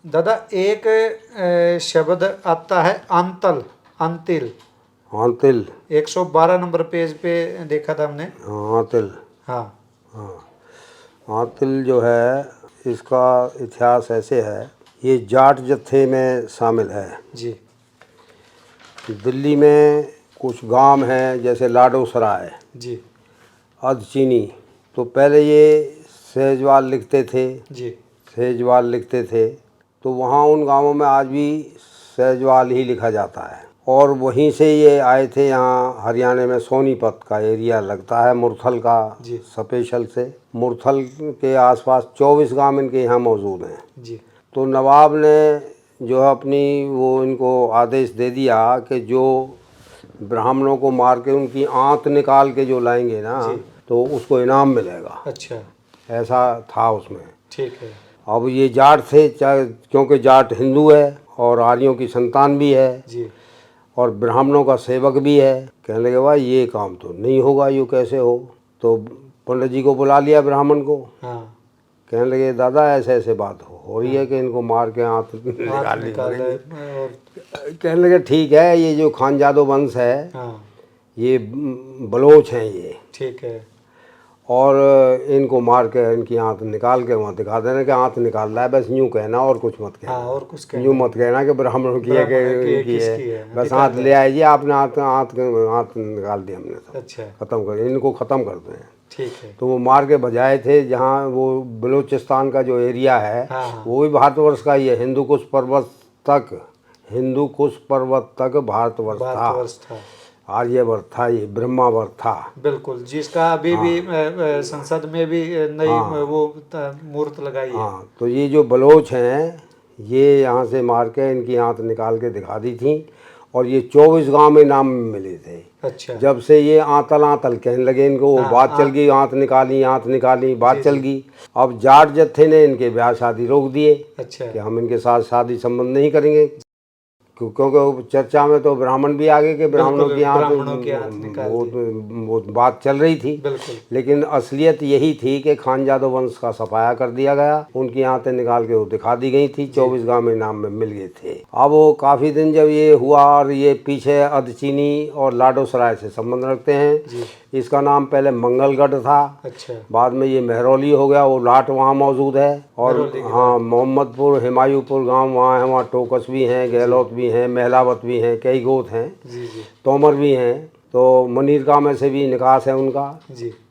दादा एक शब्द आता है अंतल, अंतिल। आंतिल। 112 नंबर पेज पे देखा था हमने। आंतिल। हाँ। हाँ, आंतिल जो है इसका इतिहास ऐसे है, ये जाट जत्थे में शामिल है जी। दिल्ली में कुछ गांव हैं जैसे लाडोसराय, जी। अधचीनी। तो पहले ये सहजवाल लिखते थे, जी। सहजवाल लिखते थे। तो वहाँ उन गांवों में आज भी सहजवाल ही लिखा जाता है। और वहीं से ये आए थे यहाँ हरियाणा में सोनीपत का एरिया लगता है मुरथल का जी। स्पेशल से। मुरथल के आसपास 24 गांव इनके यहाँ मौजूद हैं। जी। तो नवाब ने जो है अपनी वो इनको आदेश दे दिया कि जो ब्राह्मणों को मार के उनकी आंत निकाल के जो लाएंगे ना जी। तो उसको इनाम मिलेगा। अच्छा। ऐसा था उसमें। ठीक है। अब ये जाट थे, चाहे क्योंकि जाट हिंदू है और आर्यों की संतान भी है जी। और ब्राह्मणों का सेवक भी है। कहने लगे भाई ये काम तो नहीं होगा, यूँ कैसे हो। तो पंडित जी को बुला लिया ब्राह्मण को। हाँ। कहने लगे दादा ऐसे ऐसे बात हो रही है कि इनको मार के आंत निकालनी पड़ेगी। कहने लगे ठीक है, ये जो खानजादो वंश है हाँ। ये बलोच हैं ये, ठीक है। और इनको मार के इनकी आंत निकाल के वहाँ दिखा देना कि आंत निकाल रहा है, बस यूँ कहना और कुछ मत कहना। हाँ, और कुछ कहना यूँ मत कहना कि ब्राह्मणों की है कि इनकी है, बस आंत ले आइए आपने, आंत निकाल दी हमने तो। अच्छा। ख़त्म कर, इनको ख़त्म कर दें। ठीक है। तो वो मार के बजाए थे। जहाँ वो बलूचिस्तान का जो एरिया है हाँ। वो भी भारतवर्ष का ही है। हिंदू कुश पर्वत तक भारतवर्ष था, आर्यवर्त था, ये ब्रह्मावर्त था। बिल्कुल, जिसका अभी हाँ। भी संसद में भी नई हाँ। वो मूर्त लगाई है। हाँ, तो ये जो बलोच हैं ये यहाँ से मार के इनकी आंत निकाल के दिखा दी थी और ये 24 गांव में नाम मिले थे। अच्छा। जब से ये आंतल कहने लगे इनको, वो बात चल गई, आंत निकाली बात चल गई। अब जाट जत्थे ने इनके ब्याह शादी रोक दिए। अच्छा। कि हम इनके साथ शादी संबंध नहीं करेंगे, क्योंकि चर्चा में तो ब्राह्मण भी आगे के ब्राह्मणों की आंत वो बात चल रही थी। लेकिन असलियत यही थी कि खानजादो वंश का सफाया कर दिया गया, उनकी आंतें निकाल के वो दिखा दी गई थी। 24 गांव में नाम में मिल गए थे। अब वो काफ़ी दिन जब ये हुआ और ये पीछे अधचीनी और लाडोसराय से संबंध रखते हैं। इसका नाम पहले मंगलगढ़ था। अच्छा। बाद में ये मेहरौली हो गया, वो लाट वहाँ मौजूद है। और हाँ, मोहम्मदपुर हिमायूपुर गांव वहाँ है, वहाँ टोकस भी हैं, गहलोत भी हैं, महलावत भी हैं, कई गोत हैं, तोमर भी हैं। तो मनीरका में से भी निकास है उनका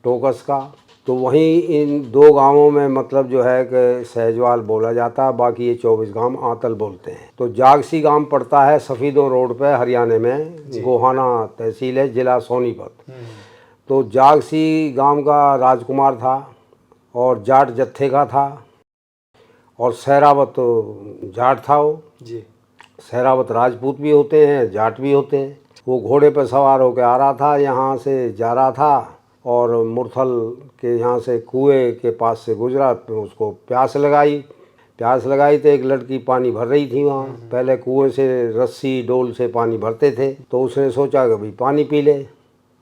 टोकस का। तो वहीं इन दो गांवों में मतलब जो है कि सहजवाल बोला जाता है, बाकी ये 24 गांव आंतल बोलते हैं। तो जागसी गांव पड़ता है सफ़ीदों रोड पे हरियाणा में, गोहाना तहसील है, ज़िला सोनीपत। तो जागसी गांव का राजकुमार था और जाट जत्थे का था, और सहरावत जाट था। वो सहरावत राजपूत भी होते हैं, जाट भी होते हैं। वो घोड़े पर सवार होकर आ रहा था, यहाँ से जा रहा था और मुरथल के यहाँ से कुएं के पास से गुजरा। तो उसको प्यास लगाई तो एक लड़की पानी भर रही थी वहाँ। पहले कुएं से रस्सी डोल से पानी भरते थे, तो उसने सोचा कि भाई पानी पी ले।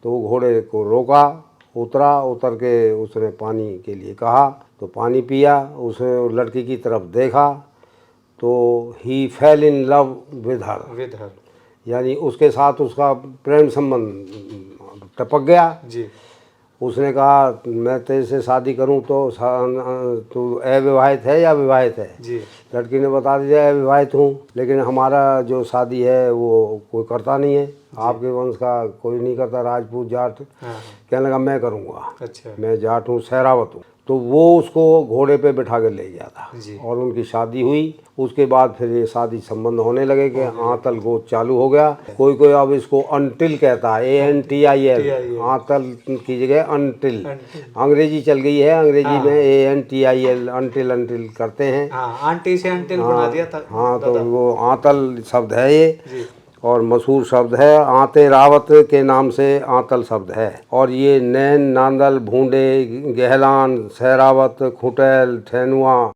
तो वो घोड़े को रोका, उतर के उसने पानी के लिए कहा, तो पानी पिया। उसने लड़की की तरफ देखा तो he fell in love with her, यानी उसके साथ उसका प्रेम संबंध टपक गया। उसने कहा मैं तेरे से शादी करूं तो तू अविवाहित है या विवाहित है। लड़की ने बता दिया अविवाहित हूँ, लेकिन हमारा जो शादी है वो कोई करता नहीं है, आपके वंश का कोई नहीं करता, राजपूत जाट। कहने लगा मैं करूँगा। अच्छा। मैं जाट हूँ, सहरावत हूँ। तो वो उसको घोड़े पे बिठा कर ले गया था और उनकी शादी हुई। उसके बाद फिर ये शादी संबंध होने लगे कि आंतल गोद चालू हो गया। कोई अब इसको अंटिल कहता है, ANTIL, आंतल की जगह अंटिल। अंग्रेजी चल गई है, अंग्रेजी में ANTIL, अंटिल करते हैं। आंटी से अंटिल बना दिया था। हाँ, तो वो आंतल शब्द है ये और मशहूर शब्द है। आंते रावत के नाम से आंतल शब्द है। और ये नैन, नांदल, भूंडे, गहलान, सहरावत, खुटैल, ठेनुआ,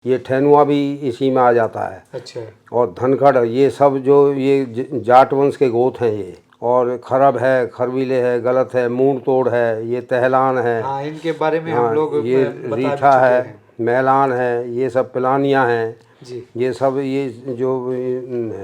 ये ठेनुआ भी इसी में आ जाता है। अच्छा। और धनखड़, ये सब जो ये जाट वंश के गोत हैं ये। और खरब है, खरबीले है, गलत है, मूंग तोड़ है, ये तहलान है। हाँ, इनके बारे में हम लोग ये रीठा है, मैलान है, ये सब पिलानियाँ हैं, जी ये सब ये जो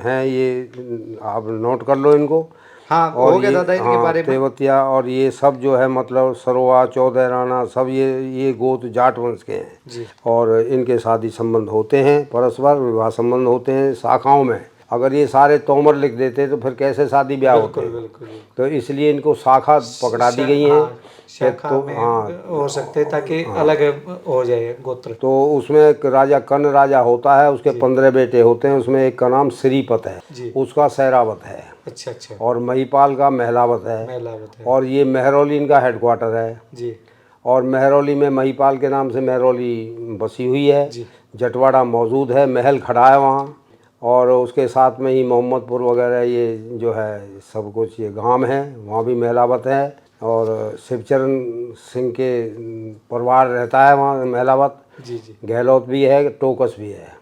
हैं ये आप नोट कर लो इनको। हाँ, और हो गया ये दादा इनके हाँ बारे में। तेवतिया और ये सब जो है मतलब सरवा चौधर राणा सब ये गोत्र जाट वंश के हैं। जी और इनके शादी संबंध होते हैं, परस्पर विवाह संबंध होते हैं शाखाओं में। अगर ये सारे तोमर लिख देते तो फिर कैसे शादी ब्याह होते बिल्कुल हैं। बिल्कुल बिल्कुल। तो इसलिए इनको शाखा पकड़ा दी गई हैं हाँ, कि शाखा तो में हाँ हो सकते ताकि अलग हो जाए गोत्र। तो उसमें एक राजा कर्ण राजा होता है, उसके 15 बेटे होते हैं, उसमें एक का नाम श्रीपत है, जी उसका सैरावत है, अच्छा अच्छा। और महिपाल का महलावत है, मेलावत है। और ये मेहरौली इनका हेडक्वार्टर है। जी और मेहरौली में महिपाल के नाम से मेहरौली बसी हुई है। जी जटवाड़ा मौजूद है, महल खड़ा है वहाँ, और उसके साथ में ही मोहम्मदपुर वगैरह ये जो है सब कुछ ये गांव है, वहाँ भी महलावत है। और शिवचरण सिंह के परिवार रहता है वहाँ महलावत। जी जी गहलोत भी है, टोकस भी है।